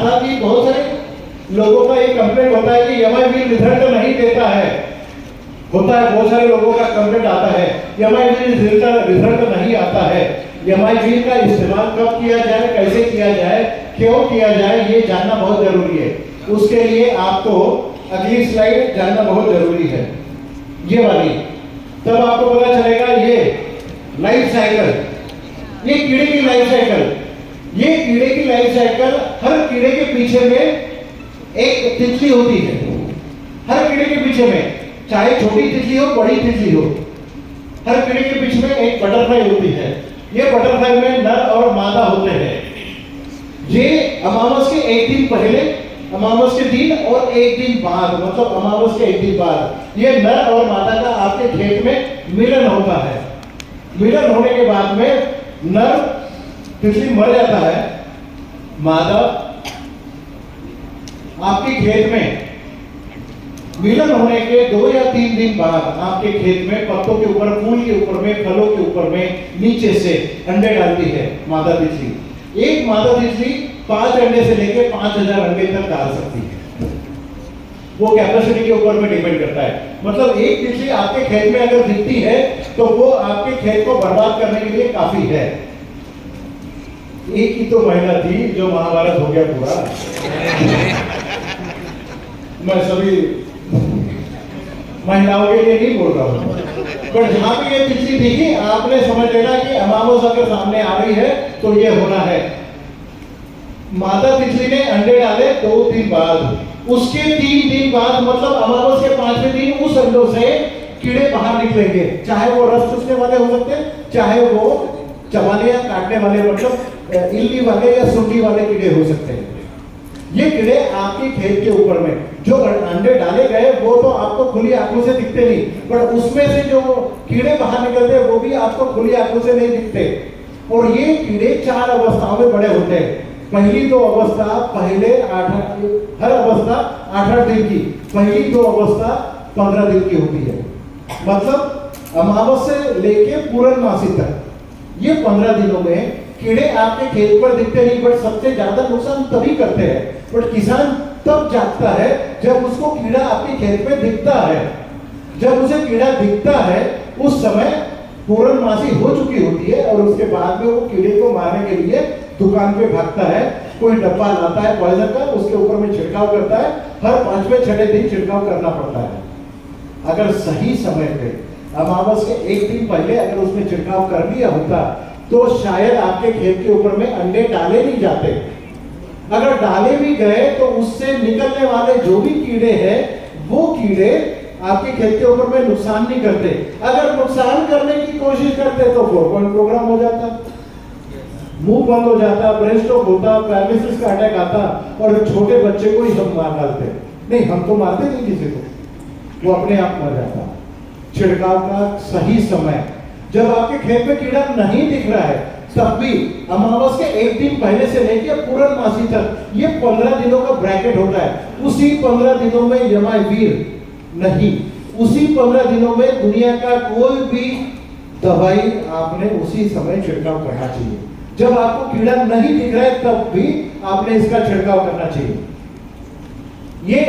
था कि बहुत सारे लोगों का ये कंप्लेंट होता है कि एमआईवी रिजल्ट नहीं देता है, होता है बहुत सारे लोगों का कंप्लेंट आता है एमआईवी रिजल्ट नहीं आता है। एमआईवी का इस्तेमाल कब किया जाए, कैसे किया जाए, क्यों किया जाए, ये जानना बहुत जरूरी है। उसके लिए आपको अगली स्लाइड जानना बहुत जरूरी है, ये वाली। तब आपको पता चलेगा ये लाइफ साइकिल, ये कीड़े की लाइफ साइकिल। ये कीड़े की लाइफ साइकिल, हर कीड़े के पीछे में एक तितली होती है। हर कीड़े के पीछे में, चाहे छोटी तितली हो बड़ी तितली हो, हर कीड़े के पीछे में एक बटरफ्लाई होती है। ये बटरफ्लाई में नर और मादा होते हैं। ये अमावस के एक दिन पहले, अमावस के दिन और एक दिन बाद, मतलब अमावस के एक दिन बाद ये नर और मादा का आपके खेत में मिलन होता है। मिलन होने के बाद में नर तितली मर जाता है, मादा आपके खेत में मिलन होने के 2 या 3 दिन बाद आपके खेत में पत्तों के ऊपर, फूल के ऊपर में, फलों के ऊपर में नीचे से अंडे डालती है मादा तितली। एक मादा तितली 5 अंडे से लेकर 5000 अंडे तक डाल सकती है। वो कैपेसिटी के ऊपर में डिपेंड करता है। मतलब एक तितली आपके खेत में अगर दिखती है तो वो आपके खेत को बर्बाद करने के लिए काफी है। एक ही तो महिला थी जो महाभारत हो गया पूरा। मैं सभी महिलाओं के लिए नहीं बोल रहा हूँ, पर जहां पे ये तितली दिखी आपने समझ लेना कि अमावस अगर सामने आ रही है तो ये होना है। मादा तितली ने अंडे डाले 2 दिन बाद, उसके 3 दिन बाद मतलब अमावस के 5वें दिन उस अंडों से कीड़े बाहर निकलेंगे। चाहे वो रस चूसने वाले हो सकते हैं, चाहे वो चबाने या काटने वाले, मतलब इल्ली वाले या सुंडी वाले कीड़े हो सकते हैं। ये कीड़े आपके खेत के ऊपर में जो अंडे डाले गए वो तो आपको खुली आंखों से दिखते नहीं, पर उसमें से जो कीड़े बाहर निकलते हैं वो भी आपको खुली आंखों से नहीं दिखते। और ये कीड़े 4 अवस्थाओं में बड़े होते हैं। पहली 2 अवस्था, पहले 8 हर अवस्था 8 दिन की, पहली 2 अवस्था 15 दिन की होती है। मतलब अमावस से लेके पूर्णमासी तक ये 15 दिनों में कीड़े आपके खेत पर दिखते नहीं, बट सबसे ज्यादा नुकसान तभी करते हैं। बट किसान तब जागता है जब उसको कीड़ा आपके खेत में दिखता है। जब उसे कीड़ा दिखता है उस समय पूर्णमासी हो चुकी होती है और उसके बाद में वो कीड़े को मारने के लिए दुकान पे भागता है। कोई डब्बा लाता है पॉइजन का, उसके ऊपर में छिड़काव करता है। हर 5वें-6वें दिन छिड़काव करना पड़ता है। अगर सही समय पे अमावस के एक दिन पहले अगर उसमें छिड़काव कर दिया होता तो शायद आपके खेत के ऊपर में अंडे डाले नहीं जाते। अगर डाले भी गए तो उससे निकलने वाले जो भी कीड़े हैं वो कीड़े आपके खेत के ऊपर में नुकसान नहीं करते। अगर नुकसान करने की कोशिश करते तो 4 पॉइंट प्रोग्राम हो जाता, मुंह बंद हो जाता, ब्रेन स्ट्रोक होता, पैरालिसिस का अटैक आता और छोटे बच्चे को ही हम मार डालते। नहीं, हम तो मारते नहीं किसी को, वो अपने आप मर जाता। छिड़काव का सही समय, जब आपके खेत में कीड़ा नहीं दिख रहा है तब भी अमावस के एक दिन पहले से लेकर पूर्णमासी तक ये 15 दिनों का ब्रैकेट होता है। उसी 15 दिनों में एमआईवी नहीं, उसी 15 दिनों में दुनिया का कोई भी दवाई आपने उसी समय छिड़काव करना चाहिए। जब आपको कीड़ा नहीं दिख रहा है तब भी आपने इसका छिड़काव करना चाहिए। ये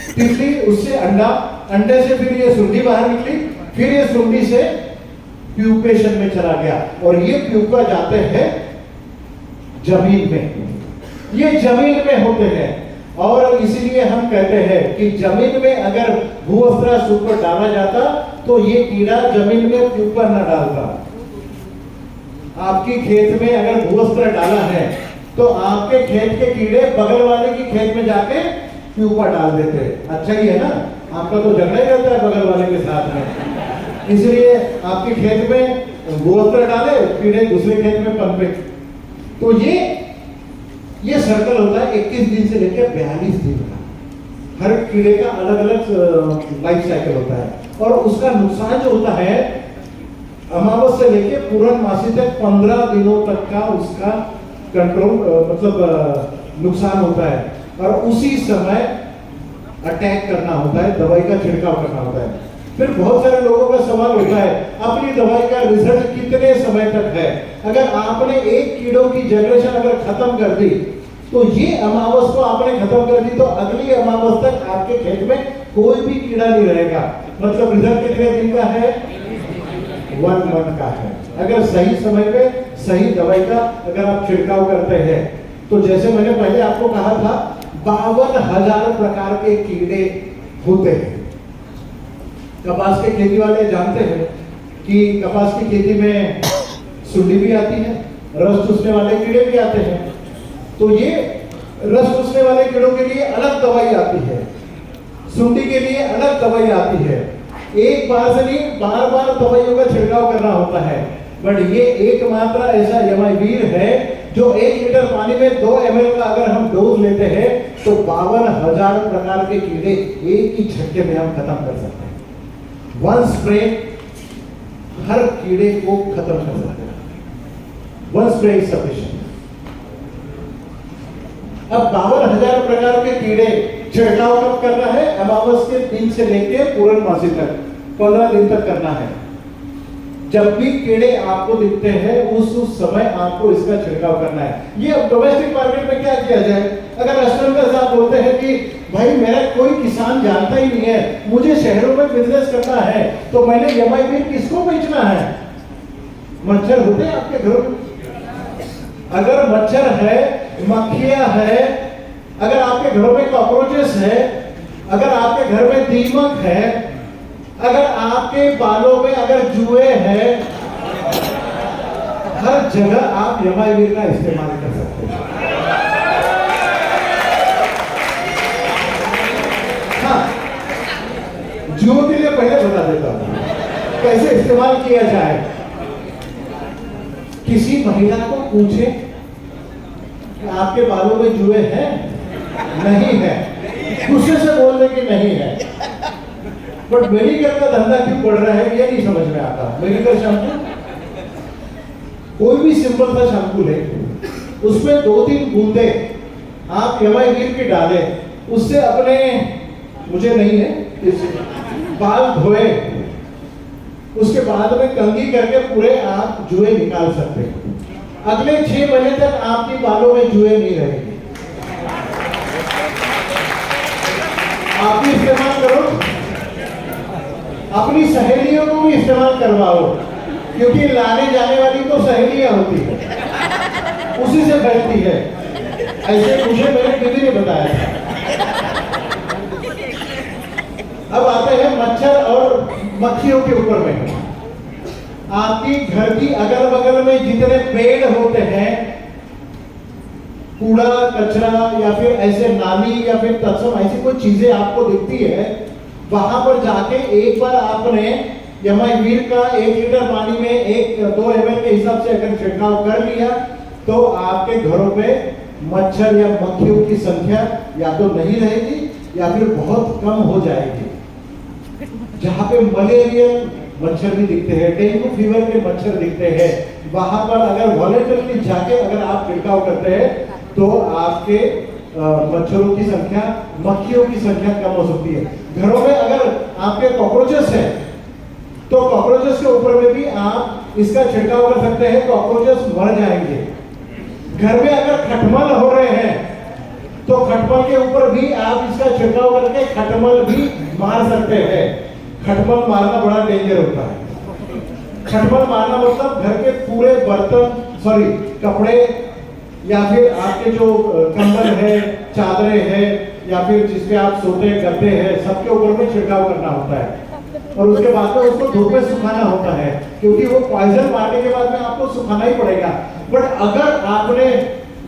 तितली उससे अंडे से फिर ये सुंडी बाहर निकली, फिर ये सुंडी से प्यूपेशन में चला गया और ये प्यूपा जाते हैं जमीन में। ये जमीन में होते हैं और इसीलिए हम कहते हैं कि जमीन में अगर भूअस्त्र सुपर डाला जाता तो ये कीड़ा जमीन में प्यूपा न डालता। आपकी खेत में अगर भूअस्त्र डाला है तो आपके खेत के कीड़े बगल वाले की खेत में जाके प्यूपा डाल देते। अच्छा ही है ना, आपका तो झगड़ा ही रहता है बगल वाले के साथ में। इसलिए आपके खेत में भूअस्त्र डाले, कीड़े दूसरे खेत में पनपे। तो ये सर्कल होता है 21 दिन से लेकर 42 दिन का। हर कीड़े का अलग अलग लाइफ साइकिल होता है और उसका नुकसान जो होता है अमावस से लेकर पूर्णमासी तक 15 दिनों तक का उसका कंट्रोल मतलब नुकसान होता है। और उसी समय अटैक करना होता है, दवाई का छिड़काव करना होता है। फिर बहुत सारे लोगों का सवाल होता है अपनी दवाई का रिजल्ट कितने समय तक है। अगर आपने एक कीड़ों की जनरेशन अगर खत्म कर दी तो ये अमावस को आपने खत्म कर दी तो अगली अमावस तक आपके खेत में कोई भी कीड़ा नहीं रहेगा। मतलब रिजल्ट कितने दिन का है? 1 मंथ का है। अगर सही समय पे सही दवाई का अगर आप छिड़काव करते हैं तो जैसे मैंने पहले आपको कहा था 52,000 प्रकार के कीड़े होते हैं। कपास के खेती वाले जानते हैं कि कपास की खेती में सुंडी भी आती है, रस चूसने वाले कीड़े भी आते हैं। तो ये रस चूसने वाले कीड़ों के लिए अलग दवाई आती है, सुंडी के लिए अलग दवाई आती है। एक बार से नहीं बार बार दवाइयों का छिड़काव करना होता है। बट ये एकमात्र ऐसा यमावीर है जो 1 लीटर पानी में 2 ml का अगर हम डोज लेते हैं तो 52,000 प्रकार के कीड़े एक ही झटके में हम खत्म कर सकते हैं। 1 स्प्रे हर कीड़े को खत्म कर सकते हैं। 1 स्प्रे इज सफिशिएंट। अब 52,000 प्रकार के कीड़े छिड़काव कब करना है? अमावस के दिन से लेके पूर्णमासी तक 15 दिन तक करना है। जब भी कीड़े आपको दिखते हैं उस समय आपको इसका छिड़काव करना है। ये अब डोमेस्टिक मार्केट में क्या किया जाए? अगर रेस्टोरेंट साहब बोलते हैं कि भाई मेरा कोई किसान जानता ही नहीं है, मुझे शहरों में बिजनेस करना है, तो मैंने यमावीर किसको बेचना है? मच्छर होते हैं आपके घरों में? अगर मच्छर है, मक्खियां है, अगर आपके घरों में कॉकरोचेस है, अगर आपके घर में दीमक है, अगर आपके बालों में अगर जुए हैं, हर जगह आप यमावीर का इस्तेमाल कर सकते हैं। हाँ, जुओं के लिए पहले बता देता हूं कैसे इस्तेमाल किया जाए। किसी महिला को पूछे कि आपके बालों में जुए हैं? नहीं है। गुस्से से बोल दे कि नहीं है। बट मेडिकल का धंधा क्यों बढ़ रहा है ये नहीं समझ में आता। मेडिकल शैम्पू, कोई भी सिंपल सा शैम्पू ले, उसमें 2-3 बूंदे आप यमावीर की डालें, उससे अपने, मुझे नहीं है, बाल धोए, उसके बाद में कंघी करके पूरे आप जुए निकाल सकते हैं। अगले 6 महीने तक आपके बालों में जुए नहीं रहेंगे। आप भी इस्तेमाल करो, अपनी सहेलियों को भी इस्तेमाल करवाओ, क्योंकि लाने जाने वाली तो सहेलियां होती है, उसी से फैलती है। ऐसे मुझे मेरे किसी ने बताया था। अब आते हैं मच्छर और मक्खियों के ऊपर में। आपकी घर की अगल बगल में जितने पेड़ होते हैं, कूड़ा कचरा या फिर ऐसे नाली या फिर तत्सम ऐसी कोई चीजें आपको दिखती है, वहां पर जाके एक बार आपने यमावीर का 1 लीटर पानी में 1-2 ml के हिसाब से अगर छिड़काव कर लिया तो आपके घरों पे मच्छर या मक्खियों की संख्या या तो नहीं रहेगी या फिर बहुत कम हो जाएगी। जहां पे मलेरियन मच्छर भी दिखते हैं, डेंगू फीवर के मच्छर दिखते हैं, वहां पर अगर वॉलंटरली जाके अगर आप छिड़काव करते हैं तो आपके मच्छरों की संख्या, मक्खियों की संख्या कम हो सकती है। घरों में अगर आपके कॉकरोचेस है तो कॉकरोचेस के ऊपर में भी आप इसका छिड़काव कर सकते हैं, कॉकरोचेस मर जाएंगे। घर में अगर खटमल हो रहे हैं तो खटमल के ऊपर भी आप इसका छिड़काव करके खटमल भी मार सकते हैं। खटमल मारना बड़ा डेंजर होता है। खटमल मारना मतलब घर के पूरे बर्तन, कपड़े या फिर आपके जो कंबल है, चादरें हैं या फिर जिसपे आप सोते गद्दे हैं, सबके ऊपर में छिड़काव करना होता है और उसके बाद में उसको धूप में सुखाना होता है, क्योंकि वो पॉइजन मारने के बाद में आपको सुखाना ही पड़ेगा। बट अगर आपने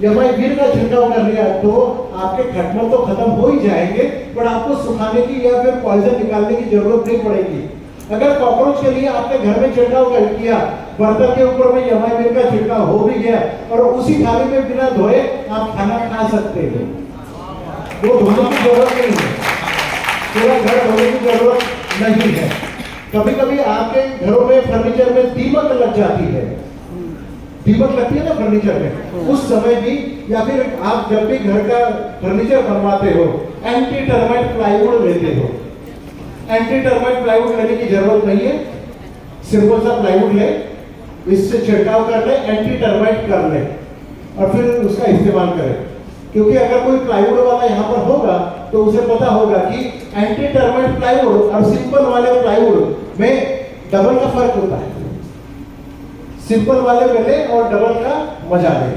यमावीर का छिड़काव कर लिया तो आपके खटमल तो खत्म हो ही जाएंगे, बट आपको सुखाने की या फिर पॉइजन निकालने की जरूरत नहीं पड़ेगी। अगर कॉकरोच के लिए आपने घर में छिड़काव कर किया, बर्तन के ऊपर में यमावीर का छिड़काव हो भी गया और उसी थाली में बिना धोए आप खाना खा सकते हो। वो धोने की जरूरत नहीं है, पूरा घर धोने की जरूरत नहीं है। कभी कभी आपके घरों में फर्नीचर में दीमक लग जाती है, दीमक लगती है ना फर्नीचर में, उस समय भी या फिर आप जब भी घर का फर्नीचर बनवाते हो एंटी टर्माइट प्लाईवुड लेते हो। एंटी टर्माइट प्लाईवुड लेने की जरूरत नहीं है, सिंपल सा प्लाईवुड ले, इससे छिड़काव कर ले, एंटी टर्माइट कर ले और फिर उसका इस्तेमाल करें। क्योंकि अगर कोई प्लाईवुड वाला यहाँ पर होगा तो उसे पता होगा कि एंटी टर्माइट प्लाईवुड और सिंपल वाले प्लाईवुड में डबल का फर्क होता है। सिंपल वाले में ले और डबल का मजा ले।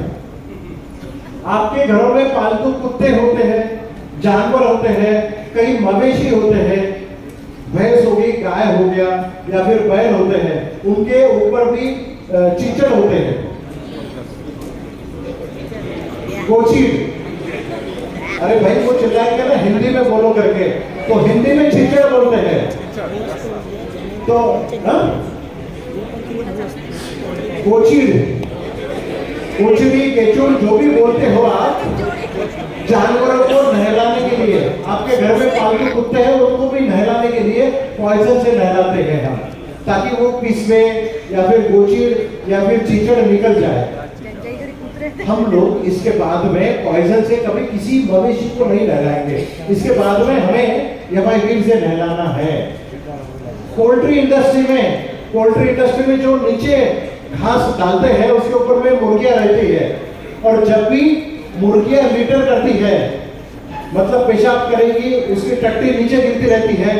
आपके घरों में पालतू कुत्ते होते हैं, जानवर होते हैं, कई मवेशी होते हैं, भैंस हो गई, गाय हो गया या फिर बैल होते हैं, उनके ऊपर भी चिचड़ होते हैं, कोचीड। अरे भाई वो चिल्लाएंगे ना हिंदी में बोलो करके, तो हिंदी में चिचड़ बोलते हैं। तो कोचीड, कोचड़ी, केचुड़ जो भी बोलते हो आप, जानवरों को नहलाने के लिए, आपके घर में पालतू कुत्ते हैं उनको भी नहलाने के लिए पॉइजन से नहलाते हैं हम, ताकि वो पिसवे या फिर गोचीड या फिर चीचड़ निकल जाए। हम लोग इसके बाद में पॉइजन से कभी किसी मवेशी को नहीं नहलाएंगे। इसके बाद में हमें यमाइवीर से नहलाना है। पोल्ट्री इंडस्ट्री में जो नीचे घास डालते हैं उसके ऊपर में मुर्गियां रहती है, और जब भी मुर्गियां लीटर करती है, मतलब पेशाब करेगी, उसकी टट्टी नीचे गिरती रहती है,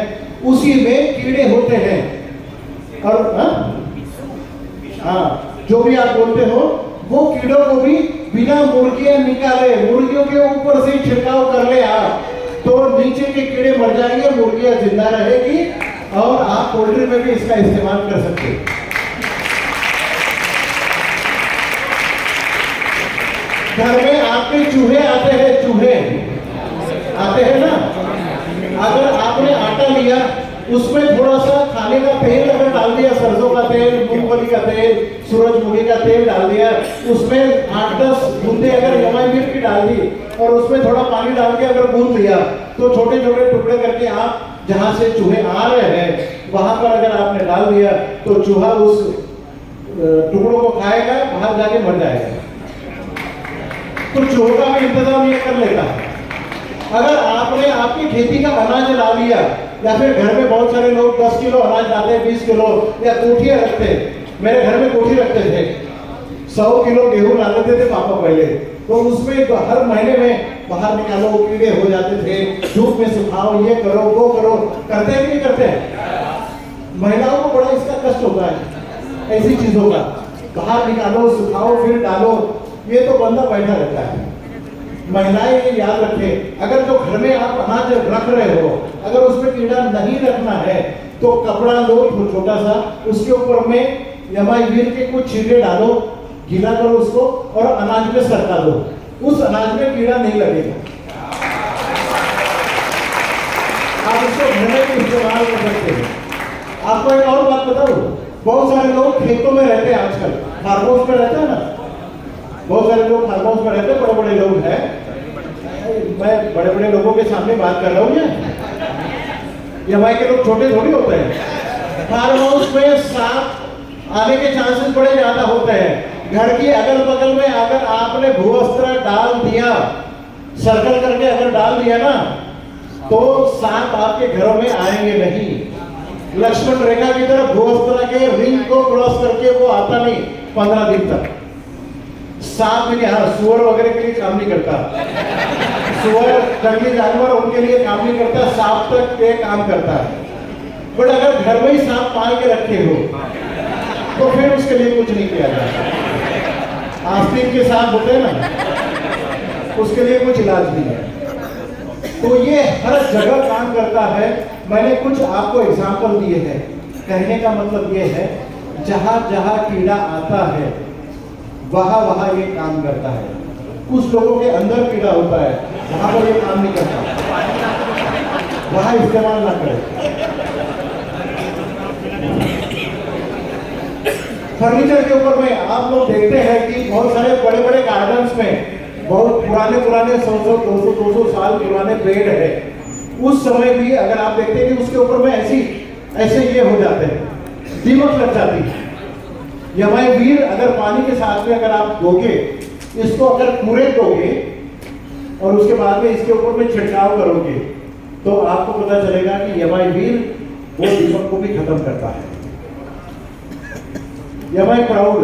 उसी में कीड़े होते हैं। और जो भी आप बोलते हो, वो कीड़ों को भी बिना मुर्गियां निकाले, मुर्गियों के ऊपर से छिड़काव कर ले आप, तो नीचे के कीड़े मर जाएंगे, मुर्गियां जिंदा रहेगी, और आप पोल्ट्री में भी इसका इस्तेमाल कर सकते हैं। घर में आपके चूहे आते हैं ना, अगर आपने आटा लिया, उसमें थोड़ा सा खाने का तेल अगर डाल दिया, सरसों का तेल, मूंगफली का तेल, सूरजमुखी का तेल डाल दिया, उसमें 8-10 बूंदे अगर यमाइवीर की डाल दी और उसमें थोड़ा पानी डाल के अगर गूंथ लिया, तो छोटे छोटे टुकड़े करके आप जहां से चूहे आ रहे हैं वहां पर अगर आपने डाल दिया, तो चूहा उस टुकड़ों को खाएगा, बाहर जाके मर जाएगा। तो चूहों का भी इंतजाम ये कर लेता है। अगर आपने आपकी खेती का अनाज ला लिया, या फिर घर में बहुत सारे लोग 10 किलो अनाज लाते हैं, 20 किलो, या कोठियां रखते हैं। मेरे घर में कोठी रखते थे, 100 किलो गेहूं ला लेते थे पापा पहले, तो उसमें हर महीने में बाहर निकालो, कीड़े हो जाते थे, धूप में सुखाओ, ये करो वो करो, करते हैं कि नहीं करते? महिलाओं को बड़ा इसका कष्ट होता है, ऐसी चीजों का, बाहर निकालो, सुखाओ, फिर डालो, ये तो बंदा बैठा रहता है। महिलाएं ये याद रखें, अगर जो घर में आप अनाज रख रहे हो, अगर उसमें कीड़ा नहीं रखना है, तो कपड़ा लो छोटा सा, उसके ऊपर में यमाइवीर के कुछ छींटे डालो, गीला करो उसको, और अनाज में सरका दो, उस अनाज में कीड़ा नहीं लगेगा। आप इसको घर में भी इस्तेमाल कर सकते हैं। आपको एक और बात बताऊं, बहुत सारे लोग खेतों में रहते हैं आजकल, फार्म हाउस में रहते हैं ना, बहुत सारे लोग फार्म हाउस में रहते हैं, बड़े बड़े लोग हैं, मैं बड़े बड़े लोगों के सामने बात कर रहा हूँ, यमाई के लोग छोटे थोड़ी होते हैं। फार्म हाउस में सांप आने के चांसेस बड़े ज्यादा होते हैं। घर की अगल बगल में अगर आपने भूवस्त्र डाल दिया, सर्कल करके अगर डाल दिया ना, तो सांप आपके घरों में आएंगे नहीं। लक्ष्मण रेखा की तरफ भूवस्त्र के रिंग को क्रॉस करके वो आता नहीं 15 दिन तक। सांप में सुअर वगैरह के लिए काम नहीं करता, सुअर जंगली जानवर उनके लिए काम नहीं करता, सांप तक के काम करता है। बट अगर घर में ही सांप पाल के रखे हो, तो फिर उसके लिए कुछ नहीं किया जाता। आस्तीन के सांप होते हैं ना, उसके लिए कुछ इलाज नहीं है। तो ये हर जगह काम करता है। मैंने कुछ आपको एग्जाम्पल दिए हैं। कहने का मतलब ये है, जहां जहां कीड़ा आता है वहां वहां ये काम करता है। कुछ लोगों के अंदर कीड़ा होता है, वहां पर ये काम नहीं करता, वहां इस्तेमाल ना करें। फर्नीचर के ऊपर में आप लोग देखते हैं कि बहुत सारे बड़े बड़े गार्डन्स में बहुत पुराने 100-200 साल पुराने पेड़ है। उस समय भी अगर आप देखते हैं कि उसके ऊपर में ऐसे ये हो जाते हैं, दीमक लग जाती है। यमाइवीर अगर पानी के साथ में अगर आप दोगे, इसको अगर पूरे दोगे और उसके बाद में इसके ऊपर में छिड़काव करोगे, तो आपको पता चलेगा कि यमाइवीर वो दीमक को भी खत्म करता है। यमाई प्राउड